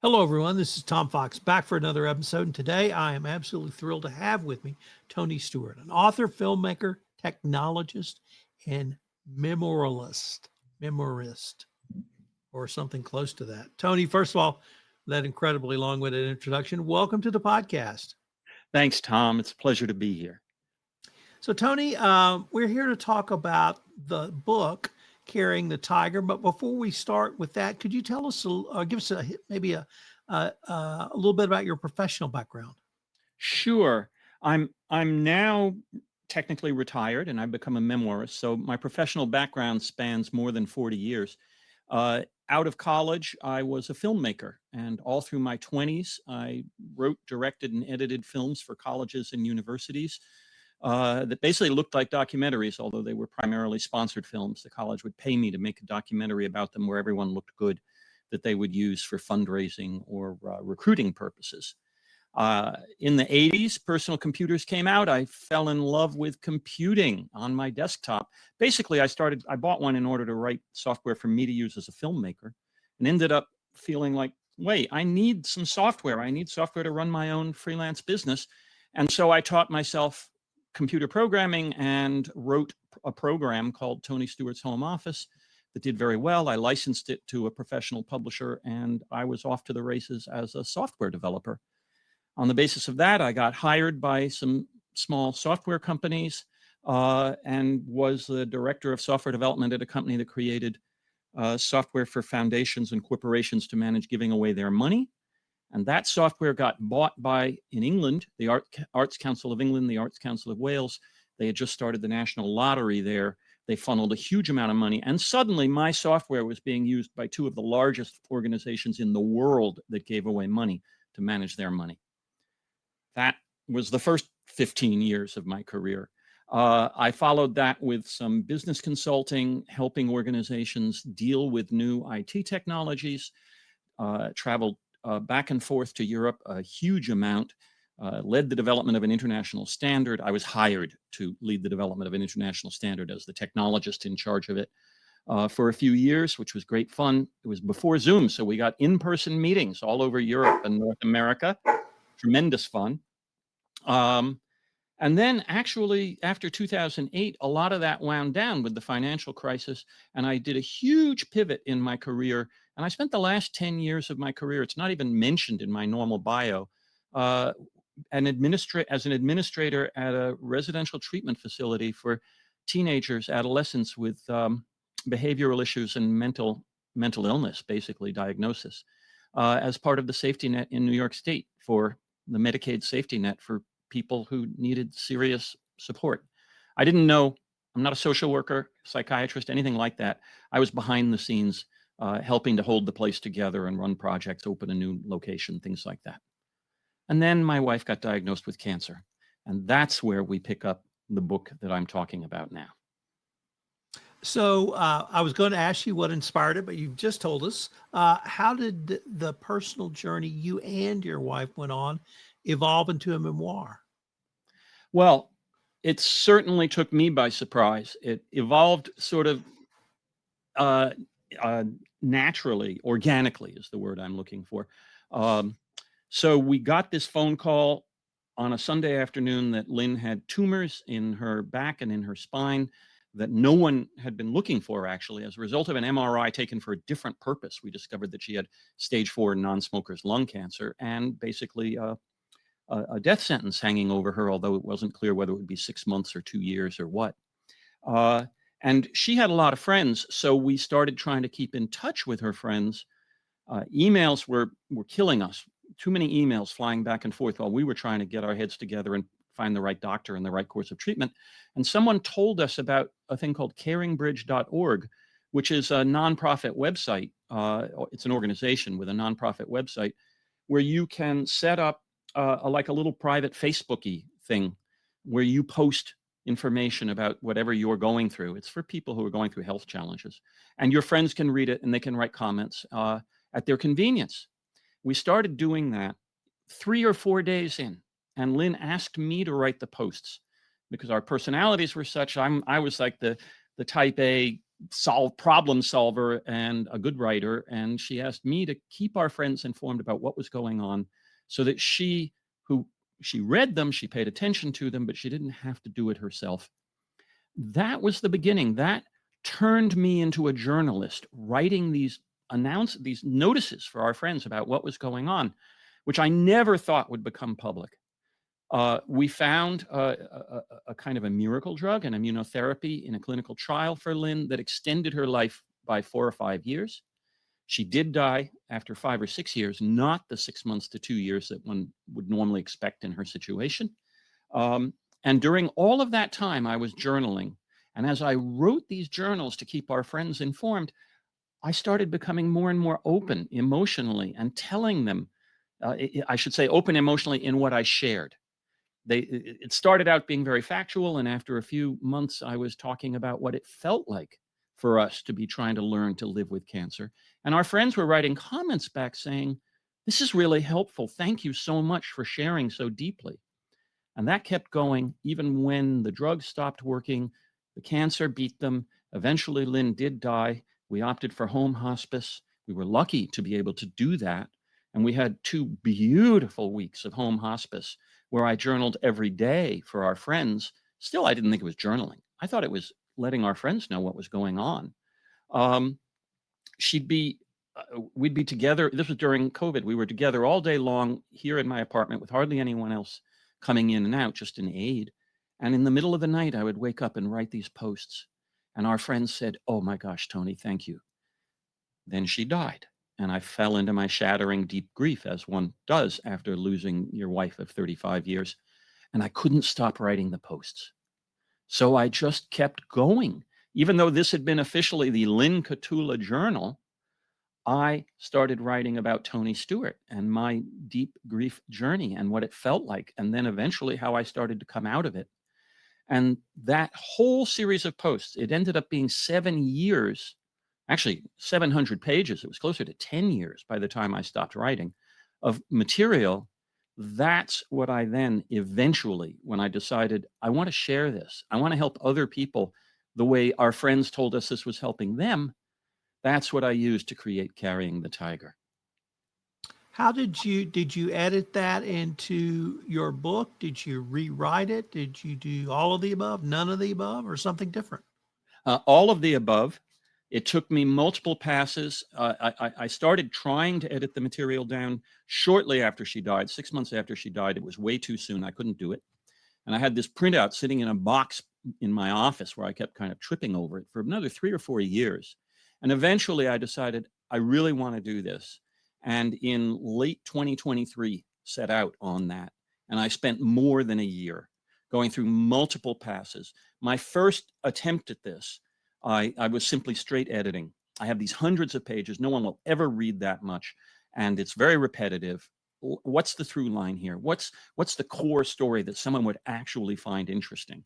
Hello, everyone. This is Tom Fox back for another episode. And today I am absolutely thrilled to have with me Tony Stewart, an author, filmmaker, technologist, and memoirist, or something close to that. Tony, first of all, that incredibly long-winded introduction. Welcome to the podcast. Thanks, Tom. It's a pleasure to be here. So, Tony, we're here to talk about the book, Carrying the Tiger. But before we start with that, could you tell us, give us maybe a little bit about your professional background? Sure. I'm now technically retired and I've become a memoirist. So my professional background spans more than 40 years. Out of college, I was a filmmaker, and all through my 20s, I wrote, directed, and edited films for colleges and universities that basically looked like documentaries, although they were primarily sponsored films. The college would pay me to make a documentary about them where everyone looked good, that they would use for fundraising or recruiting purposes. In the 80s, personal computers came out. I fell in love with computing on my desktop. Basically, I bought one in order to write software for me to use as a filmmaker, and ended up feeling like, wait, I need some software. I need software to run my own freelance business. And so I taught myself computer programming and wrote a program called Tony Stewart's Home Office that did very well. I licensed it to a professional publisher, and I was off to the races as a software developer. On the basis of that, I got hired by some small software companies and was the director of software development at a company that created software for foundations and corporations to manage giving away their money. And that software got bought by, in England, the Arts Council of England, the Arts Council of Wales. They had just started the national lottery there. They funneled a huge amount of money. And suddenly my software was being used by two of the largest organizations in the world that gave away money to manage their money. That was the first 15 years of my career. I followed that with some business consulting, helping organizations deal with new IT technologies, traveled back and forth to Europe a huge amount, led the development of an international standard. I was hired to lead the development of an international standard as the technologist in charge of it for a few years, which was great fun. It was before Zoom, so we got in-person meetings all over Europe and North America. Tremendous fun. And then actually after 2008, a lot of that wound down with the financial crisis. And I did a huge pivot in my career. And I spent the last 10 years of my career, it's not even mentioned in my normal bio, as an administrator at a residential treatment facility for teenagers, adolescents with behavioral issues and mental illness, basically diagnosis, as part of the safety net in New York State, for the Medicaid safety net for people who needed serious support. I didn't know, I'm not a social worker, psychiatrist, anything like that. I was behind the scenes helping to hold the place together and run projects, open a new location, things like that. And then my wife got diagnosed with cancer. And that's where we pick up the book that I'm talking about now. So I was going to ask you what inspired it, but you've just told us. How did the personal journey you and your wife went on evolve into a memoir? Well, it certainly took me by surprise. It evolved sort of naturally, organically is the word I'm looking for. So we got this phone call on a Sunday afternoon that Lynn had tumors in her back and in her spine that no one had been looking for, actually. As a result of an MRI taken for a different purpose, we discovered that she had stage 4 non-smoker's lung cancer and basically a death sentence hanging over her, although it wasn't clear whether it would be 6 months or 2 years or what. And she had a lot of friends, so we started trying to keep in touch with her friends. Emails were killing us. Too many emails flying back and forth while we were trying to get our heads together and find the right doctor and the right course of treatment. And someone told us about a thing called caringbridge.org, which is a nonprofit website. It's an organization with a nonprofit website where you can set up like a little private Facebooky thing where you post information about whatever you're going through. It's for people who are going through health challenges. And your friends can read it and they can write comments at their convenience. We started doing that 3 or 4 days in, and Lynn asked me to write the posts because our personalities were such. I was like the type A problem solver and a good writer. And she asked me to keep our friends informed about what was going on so that she read them, she paid attention to them, but she didn't have to do it herself. That was the beginning. That turned me into a journalist, writing these notices for our friends about what was going on, which I never thought would become public. We found a kind of a miracle drug, an immunotherapy, in a clinical trial for Lynn that extended her life by 4 or 5 years. She did die after 5 or 6 years, not the 6 months to 2 years that one would normally expect in her situation. And during all of that time, I was journaling. And as I wrote these journals to keep our friends informed, I started becoming more and more open emotionally and telling them, I should say open emotionally in what I shared. It started out being very factual. And after a few months, I was talking about what it felt like for us to be trying to learn to live with cancer. And our friends were writing comments back saying, "This is really helpful. Thank you so much for sharing so deeply." And that kept going even when the drugs stopped working. The cancer beat them. Eventually, Lynn did die. We opted for home hospice. We were lucky to be able to do that. And we had 2 beautiful weeks of home hospice where I journaled every day for our friends. Still, I didn't think it was journaling. I thought it was letting our friends know what was going on. Um, she'd be, we'd be together. This was during COVID. We were together all day long here in my apartment with hardly anyone else coming in and out, just an aide. And in the middle of the night, I would wake up and write these posts. And our friends said, "Oh my gosh, Tony, thank you." Then she died. And I fell into my shattering deep grief, as one does after losing your wife of 35 years. And I couldn't stop writing the posts. So I just kept going. Even though this had been officially the Lynn Catula Journal, I started writing about Tony Stewart and my deep grief journey and what it felt like, and then eventually how I started to come out of it. And that whole series of posts, it ended up being 7 years, actually 700 pages. It was closer to 10 years by the time I stopped writing, of material. That's what I then eventually, when I decided I want to share this, I want to help other people the way our friends told us this was helping them. That's what I used to create Carrying the Tiger. How did you edit that into your book? Did you rewrite it? Did you do all of the above, none of the above, or something different? All of the above. It took me multiple passes. I started trying to edit the material down shortly after she died. 6 months after she died, it was way too soon. I couldn't do it. And I had this printout sitting in a box in my office where I kept kind of tripping over it for another 3 or 4 years. And eventually I decided I really want to do this. And in late 2023, set out on that. And I spent more than a year going through multiple passes. My first attempt at this, I was simply straight editing. I have these hundreds of pages. No one will ever read that much. And it's very repetitive. What's the through line here? What's the core story that someone would actually find interesting?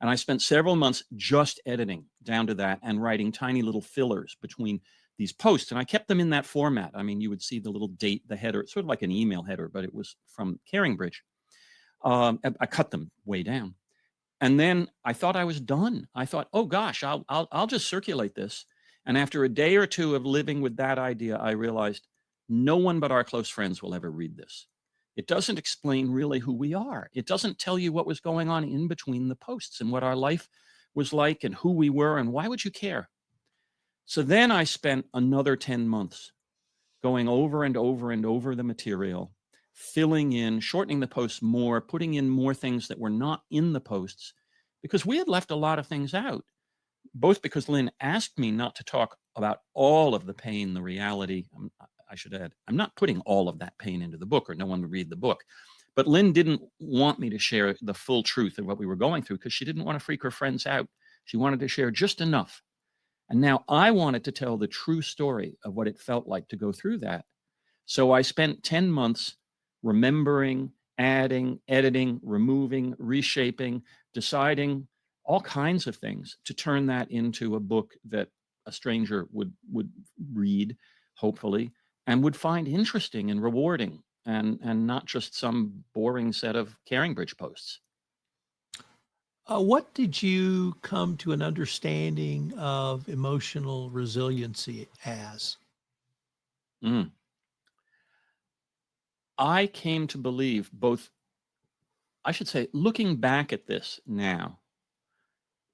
And I spent several months just editing down to that and writing tiny little fillers between these posts. And I kept them in that format. I mean, you would see the little date, the header. It's sort of like an email header, but it was from Caringbridge. I cut them way down. And then I thought I was done. I thought, oh gosh, I'll just circulate this. And after a day or two of living with that idea, I realized no one but our close friends will ever read this. It doesn't explain really who we are. It doesn't tell you what was going on in between the posts and what our life was like and who we were and why would you care? So then I spent another 10 months going over and over and over the material, filling in, shortening the posts more, putting in more things that were not in the posts, because we had left a lot of things out, both because Lynn asked me not to talk about all of the pain, the reality. I should add, I'm not putting all of that pain into the book or no one would read the book. But Lynn didn't want me to share the full truth of what we were going through because she didn't want to freak her friends out. She wanted to share just enough. And now I wanted to tell the true story of what it felt like to go through that. So I spent 10 months remembering, adding, editing, removing, reshaping, deciding all kinds of things to turn that into a book that a stranger would read, hopefully, and would find interesting and rewarding and not just some boring set of Caringbridge posts. What did you come to an understanding of emotional resiliency as? Mm. I came to believe both, I should say, looking back at this now,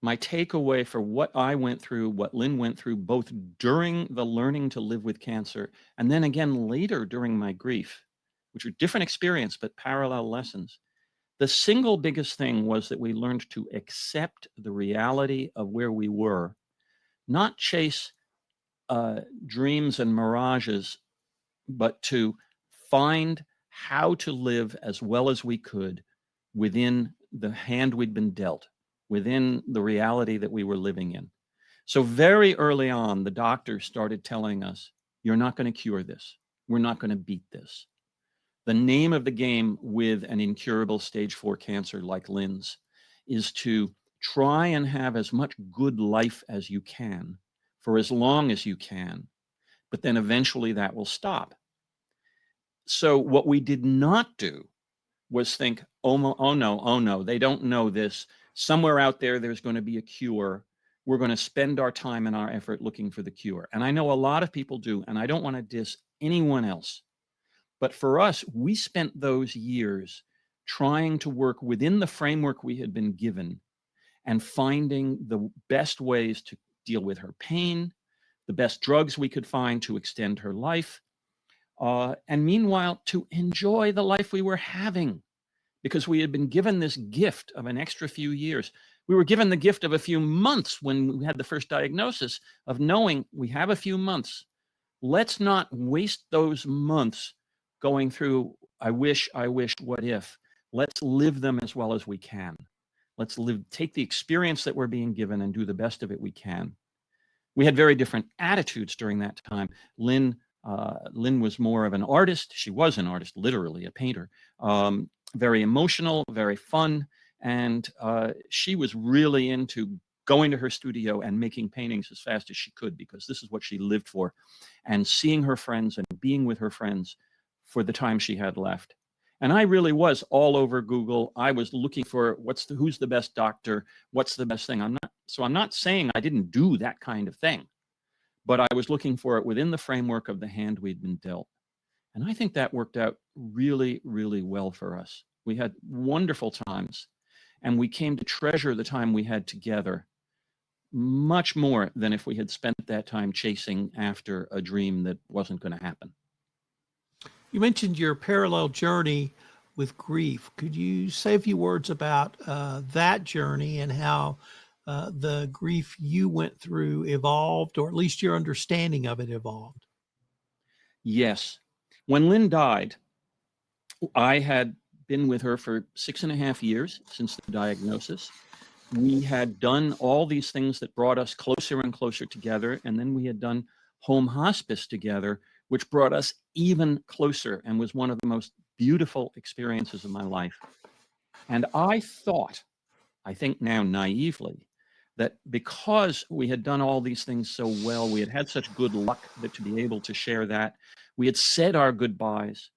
my takeaway for what I went through, what Lynn went through, both during the learning to live with cancer and then again later during my grief, which were different experience but parallel lessons. The single biggest thing was that we learned to accept the reality of where we were, not chase dreams and mirages, but to find how to live as well as we could within the hand we'd been dealt, within the reality that we were living in. So, very early on, the doctors started telling us, you're not going to cure this. We're not going to beat this. The name of the game with an incurable stage 4 cancer like Lynn's is to try and have as much good life as you can for as long as you can, but then eventually that will stop. So what we did not do was think, oh no, they don't know this. Somewhere out there, there's going to be a cure. We're going to spend our time and our effort looking for the cure. And I know a lot of people do, and I don't want to diss anyone else. But for us, we spent those years trying to work within the framework we had been given and finding the best ways to deal with her pain, the best drugs we could find to extend her life, and meanwhile, to enjoy the life we were having because we had been given this gift of an extra few years. We were given the gift of a few months when we had the first diagnosis of knowing we have a few months. Let's not waste those months going through, I wish, what if. Let's live them as well as we can. Let's take the experience that we're being given and do the best of it we can. We had very different attitudes during that time. Lynn was more of an artist. She was an artist, literally a painter. Very emotional, very fun, and she was really into going to her studio and making paintings as fast as she could because this is what she lived for, and seeing her friends and being with her friends for the time she had left. And I really was all over Google. I was looking for who's the best doctor, what's the best thing. I'm not saying I didn't do that kind of thing, but I was looking for it within the framework of the hand we'd been dealt. And I think that worked out really, really well for us. We had wonderful times, and we came to treasure the time we had together much more than if we had spent that time chasing after a dream that wasn't going to happen. You mentioned your parallel journey with grief. Could you say a few words about that journey and how the grief you went through evolved, or at least your understanding of it evolved? Yes. When Lynn died, I had been with her for 6.5 years since the diagnosis. We had done all these things that brought us closer and closer together. And then we had done home hospice together, which brought us even closer and was one of the most beautiful experiences of my life. And I think now naively, that because we had done all these things so well, we had had such good luck that to be able to share that, we had said our goodbyes.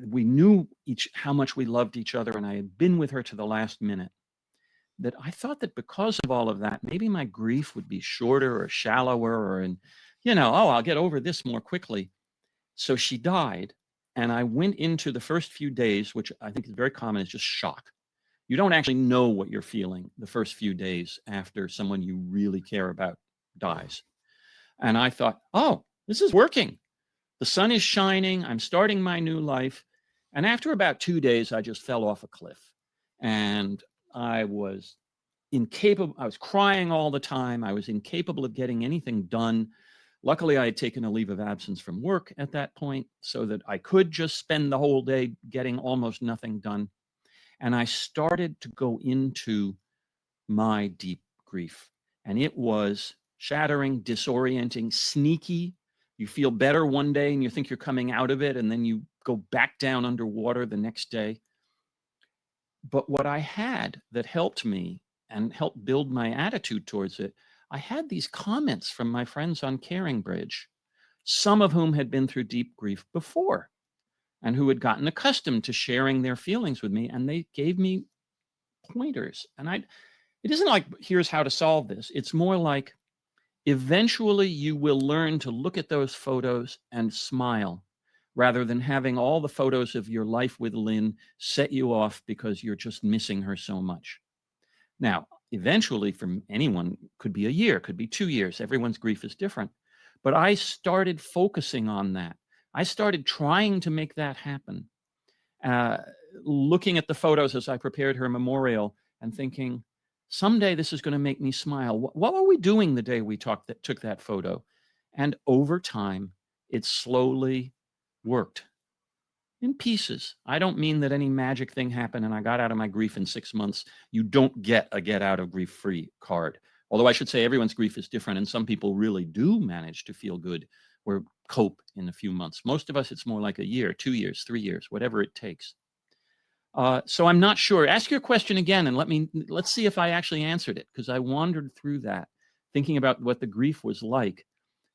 We knew how much we loved each other, and I had been with her to the last minute. That I thought that because of all of that, maybe my grief would be shorter or shallower, I'll get over this more quickly. So she died, and I went into the first few days, which I think is very common, is just shock. You don't actually know what you're feeling the first few days after someone you really care about dies. And I thought, oh, this is working. The sun is shining. I'm starting my new life. And after about 2 days, I just fell off a cliff. And I was incapable. I was crying all the time. I was incapable of getting anything done. Luckily, I had taken a leave of absence from work at that point so that I could just spend the whole day getting almost nothing done. And I started to go into my deep grief. And it was shattering, disorienting, sneaky. You feel better one day and you think you're coming out of it, and then you go back down underwater the next day. But what I had that helped me and helped build my attitude towards it, I had these comments from my friends on Caring Bridge, some of whom had been through deep grief before and who had gotten accustomed to sharing their feelings with me. And they gave me pointers. And it isn't like, here's how to solve this. It's more like, eventually you will learn to look at those photos and smile rather than having all the photos of your life with Lynn set you off because you're just missing her so much. Now, eventually, for anyone, could be a year, could be 2 years. Everyone's grief is different. But I started focusing on that. I started trying to make that happen. Uh, Looking at the photos as I prepared her memorial and thinking, someday this is going to make me smile. What were we doing the day we took that photo? And over time, it slowly worked in pieces. I don't mean that any magic thing happened and I got out of my grief in 6 months. You don't get a get out of grief free card. Although I should say everyone's grief is different, and some people really do manage to feel good or cope in a few months. Most of us, it's more like a year, 2 years, 3 years, whatever it takes. So I'm not sure. Ask your question again and let's see if I actually answered it, because I wandered through that, thinking about what the grief was like.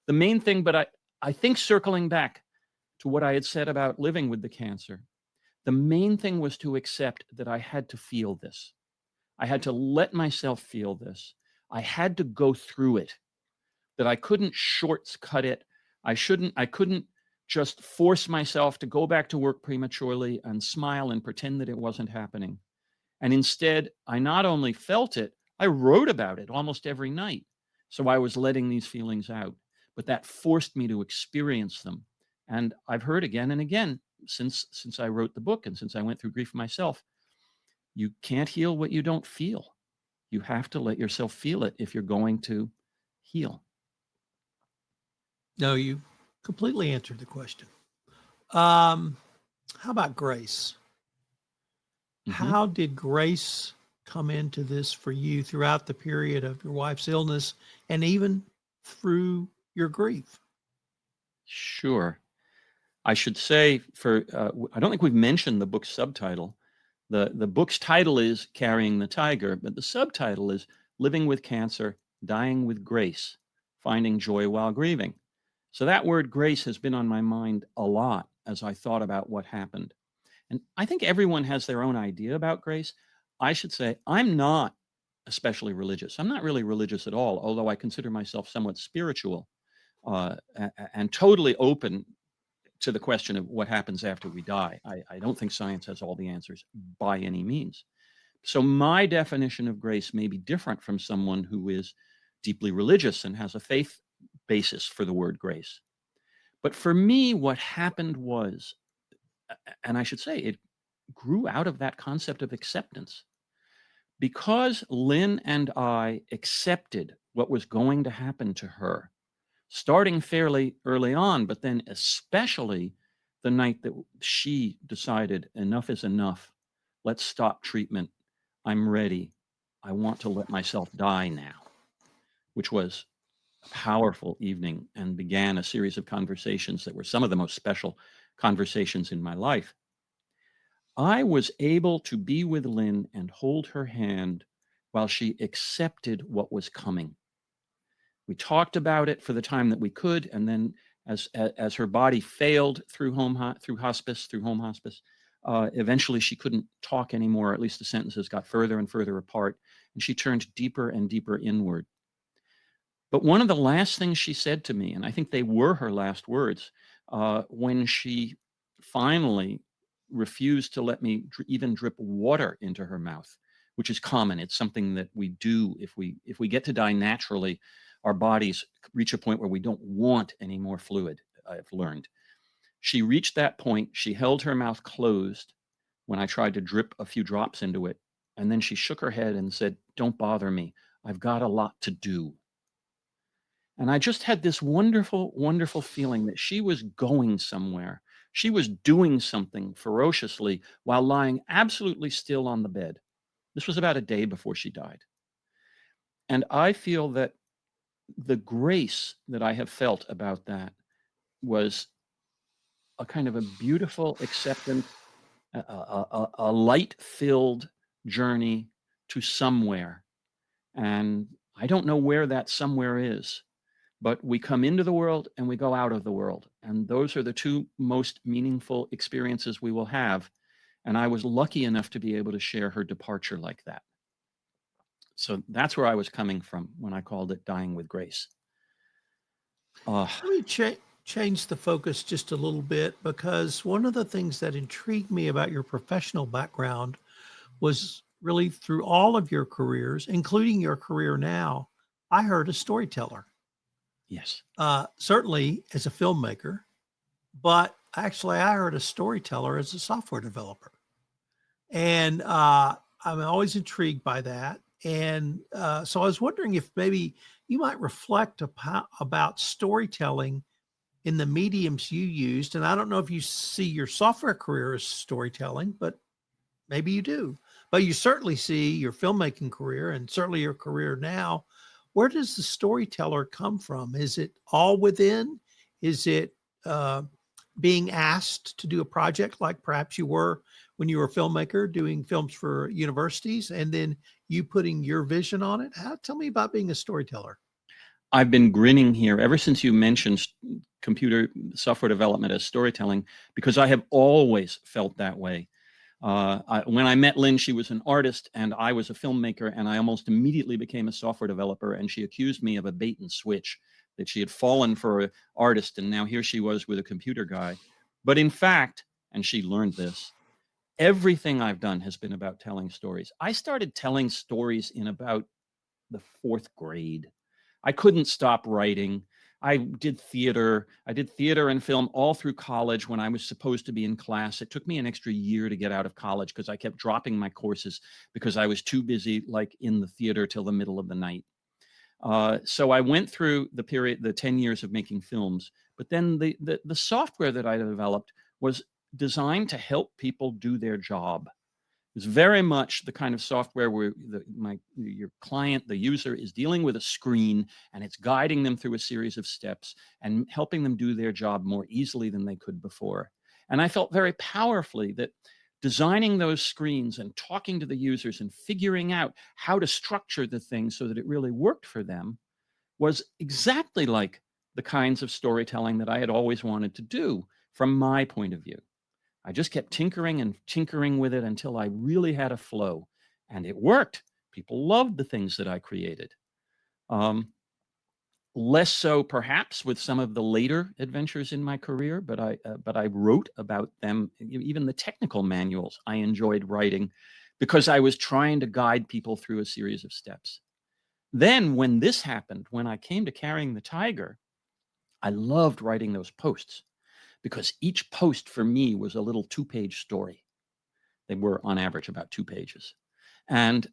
The main thing, but I think circling back to what I had said about living with the cancer, the main thing was to accept that I had to feel this. I had to let myself feel this. I had to go through it, that I couldn't shortcut it. I couldn't just force myself to go back to work prematurely and smile and pretend that it wasn't happening. And instead, I not only felt it, I wrote about it almost every night. So I was letting these feelings out, but that forced me to experience them. And I've heard again and again since I wrote the book and since I went through grief myself, you can't heal what you don't feel. You have to let yourself feel it if you're going to heal. No, you completely answered the question. How about grace? Mm-hmm. How did grace come into this for you throughout the period of your wife's illness and even through your grief? Sure. I should say, I don't think we've mentioned the book's subtitle. The book's title is Carrying the Tiger, but the subtitle is Living with Cancer, Dying with Grace, Finding Joy While Grieving. So that word grace has been on my mind a lot as I thought about what happened. And I think everyone has their own idea about grace. I should say I'm not especially religious. I'm not really religious at all, although I consider myself somewhat spiritual and totally open to the question of what happens after we die. I don't think science has all the answers by any means. So my definition of grace may be different from someone who is deeply religious and has a faith basis for the word grace. But for me, what happened was, and I should say, it grew out of that concept of acceptance. Because Lynn and I accepted what was going to happen to her, starting fairly early on, but then especially the night that she decided enough is enough. Let's stop treatment. I'm ready. I want to let myself die now, which was a powerful evening and began a series of conversations that were some of the most special conversations in my life. I was able to be with Lynn and hold her hand while she accepted what was coming. We talked about it for the time that we could, and then as her body failed through home hospice, eventually she couldn't talk anymore. At least the sentences got further and further apart, and she turned deeper and deeper inward. But one of the last things she said to me, and I think they were her last words, when she finally refused to let me even drip water into her mouth, which is common. It's something that we do if we get to die naturally. Our bodies reach a point where we don't want any more fluid, I've learned. She reached that point. She held her mouth closed when I tried to drip a few drops into it. And then she shook her head and said, "Don't bother me. I've got a lot to do." And I just had this wonderful, wonderful feeling that she was going somewhere. She was doing something ferociously while lying absolutely still on the bed. This was about a day before she died. And I feel that the grace that I have felt about that was a kind of a beautiful acceptance, a light-filled journey to somewhere. And I don't know where that somewhere is, but we come into the world and we go out of the world. And those are the two most meaningful experiences we will have. And I was lucky enough to be able to share her departure like that. So that's where I was coming from when I called it Dying with Grace. Let me change the focus just a little bit, because one of the things that intrigued me about your professional background was really through all of your careers, including your career now, I heard a storyteller. Yes. Certainly as a filmmaker, but actually I heard a storyteller as a software developer. And I'm always intrigued by that. And so I was wondering if maybe you might reflect about storytelling in the mediums you used. And I don't know if you see your software career as storytelling, but maybe you do. But you certainly see your filmmaking career and certainly your career now. Where does the storyteller come from? Is it all within? Is it being asked to do a project like perhaps you were when you were a filmmaker doing films for universities, and then you putting your vision on it? Tell me about being a storyteller. I've been grinning here ever since you mentioned computer software development as storytelling, because I have always felt that way. When I met Lynn, she was an artist and I was a filmmaker, and I almost immediately became a software developer, and she accused me of a bait and switch, that she had fallen for an artist and now here she was with a computer guy. But in fact, and she learned this, everything I've done has been about telling stories. I started telling stories in about the 4th grade. I couldn't stop writing. I did theater and film all through college when I was supposed to be in class. It took me an extra year to get out of college because I kept dropping my courses because I was too busy, like in the theater, till the middle of the night. So I went through the period, the 10 years of making films, but then the software that I developed was designed to help people do their job. It's very much the kind of software where your client, the user, is dealing with a screen and it's guiding them through a series of steps and helping them do their job more easily than they could before. And I felt very powerfully that designing those screens and talking to the users and figuring out how to structure the thing so that it really worked for them was exactly like the kinds of storytelling that I had always wanted to do from my point of view. I just kept tinkering and tinkering with it until I really had a flow, and it worked. People loved the things that I created. Less so perhaps with some of the later adventures in my career, but I wrote about them. Even the technical manuals I enjoyed writing because I was trying to guide people through a series of steps. Then when this happened, when I came to Carrying the Tiger, I loved writing those posts because each post for me was a little 2-page story. They were on average about 2 pages. And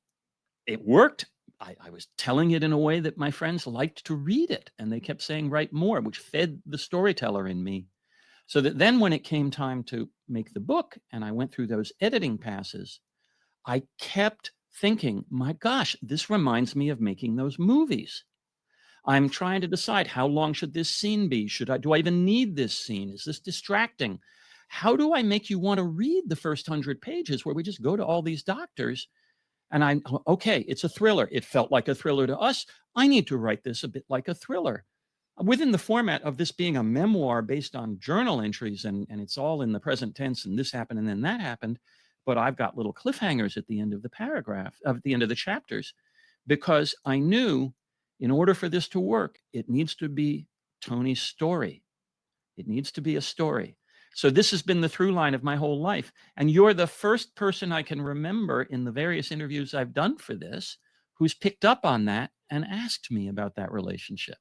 it worked. I was telling it in a way that my friends liked to read it, and they kept saying, write more, which fed the storyteller in me. So that then when it came time to make the book and I went through those editing passes, I kept thinking, my gosh, this reminds me of making those movies. I'm trying to decide, how long should this scene be? Do I even need this scene? Is this distracting? How do I make you want to read the first 100 pages where we just go to all these doctors? And okay, it's a thriller. It felt like a thriller to us. I need to write this a bit like a thriller within the format of this being a memoir based on journal entries, and it's all in the present tense, and this happened and then that happened. But I've got little cliffhangers at the end of the paragraph, at the end of the chapters, because I knew in order for this to work, it needs to be Tony's story. It needs to be a story. So this has been the through line of my whole life. And you're the first person I can remember in the various interviews I've done for this who's picked up on that and asked me about that relationship.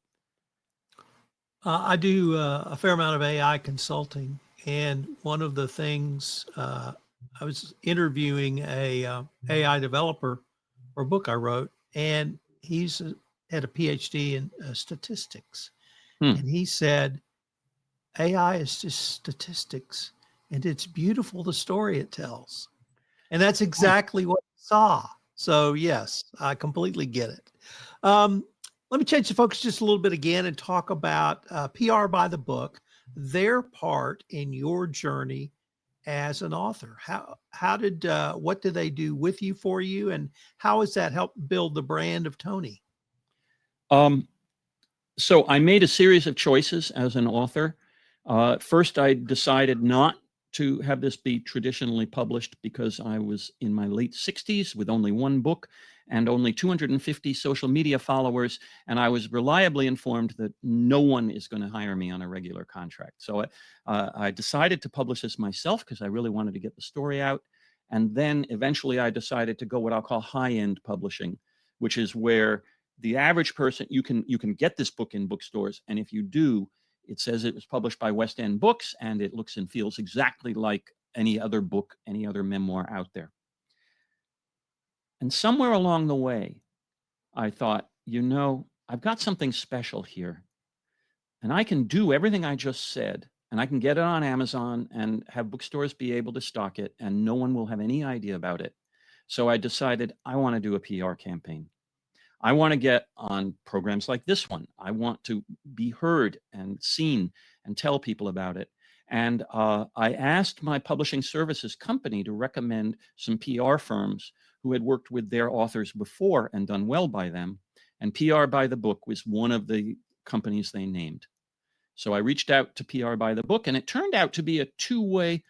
I do a fair amount of AI consulting, and one of the things I was interviewing a AI developer for a book I wrote, and had a PhD in statistics, and he said AI is just statistics, and it's beautiful the story it tells, and that's exactly what I saw. So yes, I completely get it. Let me change the focus just a little bit again and talk about PR by the book, their part in your journey as an author. What did they do with you, for you, and how has that helped build the brand of Tony? So I made a series of choices as an author. First, I decided not to have this be traditionally published because I was in my late 60s with only one book and only 250 social media followers. And I was reliably informed that no one is going to hire me on a regular contract. So I decided to publish this myself because I really wanted to get the story out. And then eventually I decided to go what I'll call high-end publishing, which is where the average person, you can get this book in bookstores. And if you do, it says it was published by West End Books, and it looks and feels exactly like any other book, any other memoir out there. And somewhere along the way, I thought, I've got something special here. And I can do everything I just said, and I can get it on Amazon and have bookstores be able to stock it, and no one will have any idea about it. So I decided I want to do a PR campaign. I want to get on programs like this one. I want to be heard and seen and tell people about it. And I asked my publishing services company to recommend some PR firms who had worked with their authors before and done well by them. And PR by the Book was one of the companies they named. So I reached out to PR by the Book, and it turned out to be a two-way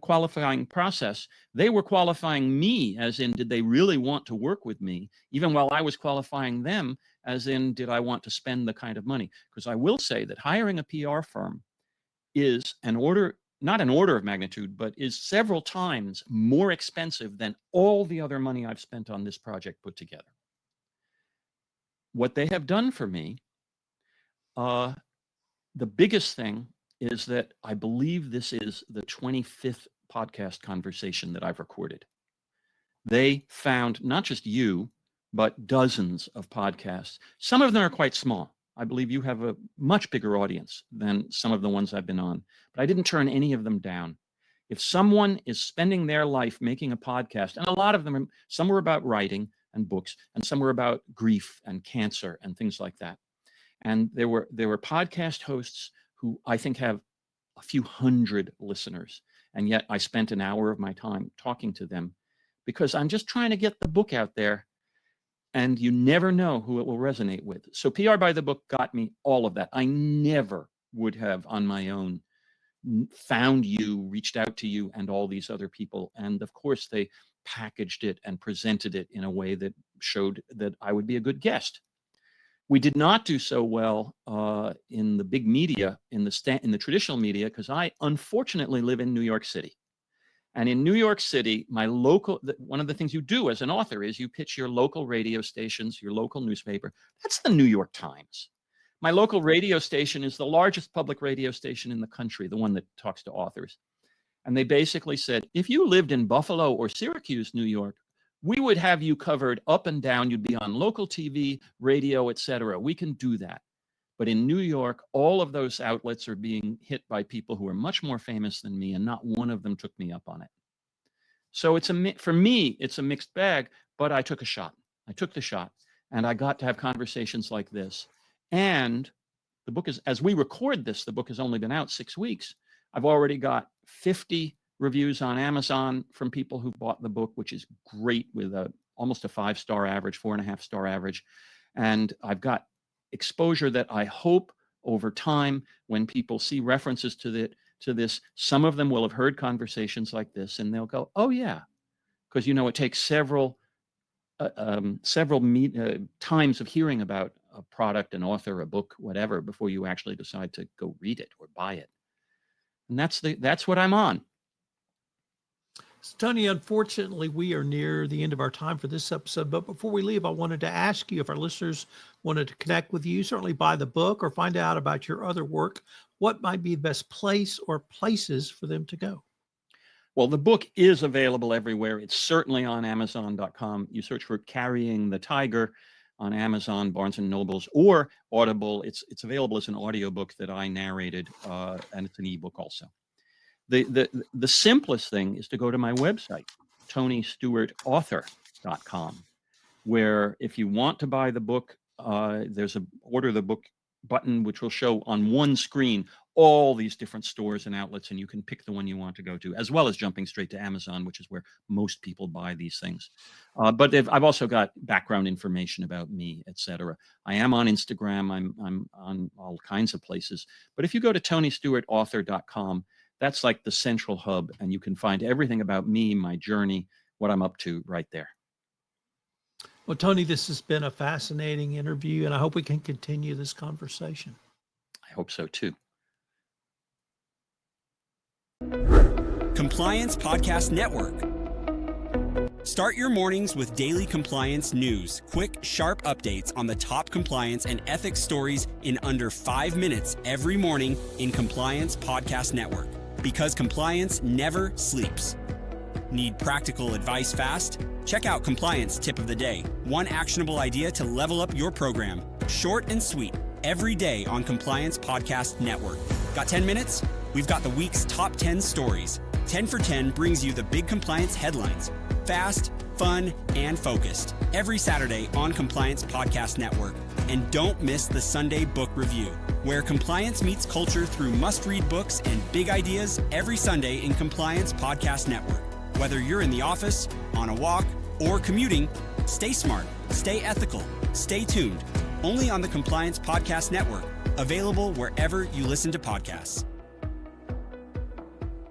qualifying process. They were qualifying me, as in, did they really want to work with me, even while I was qualifying them, as in, did I want to spend the kind of money? Because I will say that hiring a PR firm is not an order of magnitude, but is several times more expensive than all the other money I've spent on this project put together. What they have done for me, the biggest thing is that I believe this is the 25th podcast conversation that I've recorded. They found not just you, but dozens of podcasts. Some of them are quite small. I believe you have a much bigger audience than some of the ones I've been on, but I didn't turn any of them down. If someone is spending their life making a podcast, and a lot of them, some were about writing and books, and some were about grief and cancer and things like that. And there were podcast hosts who I think have a few hundred listeners. And yet I spent an hour of my time talking to them because I'm just trying to get the book out there, and you never know who it will resonate with. So PR by the Book got me all of that. I never would have on my own found you, reached out to you and all these other people. And of course, they packaged it and presented it in a way that showed that I would be a good guest. We did not do so well in the big media, in the traditional media, because I unfortunately live in New York City. And in New York City, one of the things you do as an author is you pitch your local radio stations, your local newspaper. That's the New York Times. My local radio station is the largest public radio station in the country, the one that talks to authors. And they basically said, if you lived in Buffalo or Syracuse, New York, we would have you covered up and down. You'd be on local TV, radio, etc. We can do that. But in New York, all of those outlets are being hit by people who are much more famous than me, and not one of them took me up on it. So for me, it's a mixed bag, but I took a shot. I took the shot, and I got to have conversations like this. And the book is, as we record this, the book has only been out 6 weeks. I've already got 50 reviews on Amazon from people who bought the book, which is great, with almost a 5-star average, 4.5-star average. And I've got exposure that I hope over time, when people see references to this, some of them will have heard conversations like this, and they'll go, oh yeah, because it takes several times of hearing about a product, an author, a book, whatever, before you actually decide to go read it or buy it. And that's what I'm on. So, Tony, unfortunately, we are near the end of our time for this episode. But before we leave, I wanted to ask you, if our listeners wanted to connect with you, certainly buy the book or find out about your other work, what might be the best place or places for them to go? Well, the book is available everywhere. It's certainly on Amazon.com. You search for Carrying the Tiger on Amazon, Barnes & Nobles, or Audible. It's available as an audiobook that I narrated, and it's an ebook also. The simplest thing is to go to my website, TonyStewartAuthor.com, where if you want to buy the book, there's a order the book button, which will show on one screen all these different stores and outlets, and you can pick the one you want to go to, as well as jumping straight to Amazon, which is where most people buy these things. But I've also got background information about me, etc. I am on Instagram. I'm on all kinds of places. But if you go to TonyStewartAuthor.com, That's like the central hub, and you can find everything about me, my journey, what I'm up to right there. Well, Tony, this has been a fascinating interview, and I hope we can continue this conversation. I hope so too. Compliance Podcast Network. Start your mornings with daily compliance news, quick, sharp updates on the top compliance and ethics stories in under 5 minutes every morning in Compliance Podcast Network. Because compliance never sleeps. Need practical advice fast? Check out Compliance Tip of the Day. One actionable idea to level up your program. Short and sweet, every day on Compliance Podcast Network. Got 10 minutes? We've got the week's top 10 stories. 10 for 10 brings you the big compliance headlines. Fast, fun, and focused. Every Saturday on Compliance Podcast Network. And don't miss the Sunday Book Review, where compliance meets culture through must-read books and big ideas every Sunday in Compliance Podcast Network. Whether you're in the office, on a walk, or commuting, stay smart, stay ethical, stay tuned. Only on the Compliance Podcast Network. Available wherever you listen to podcasts.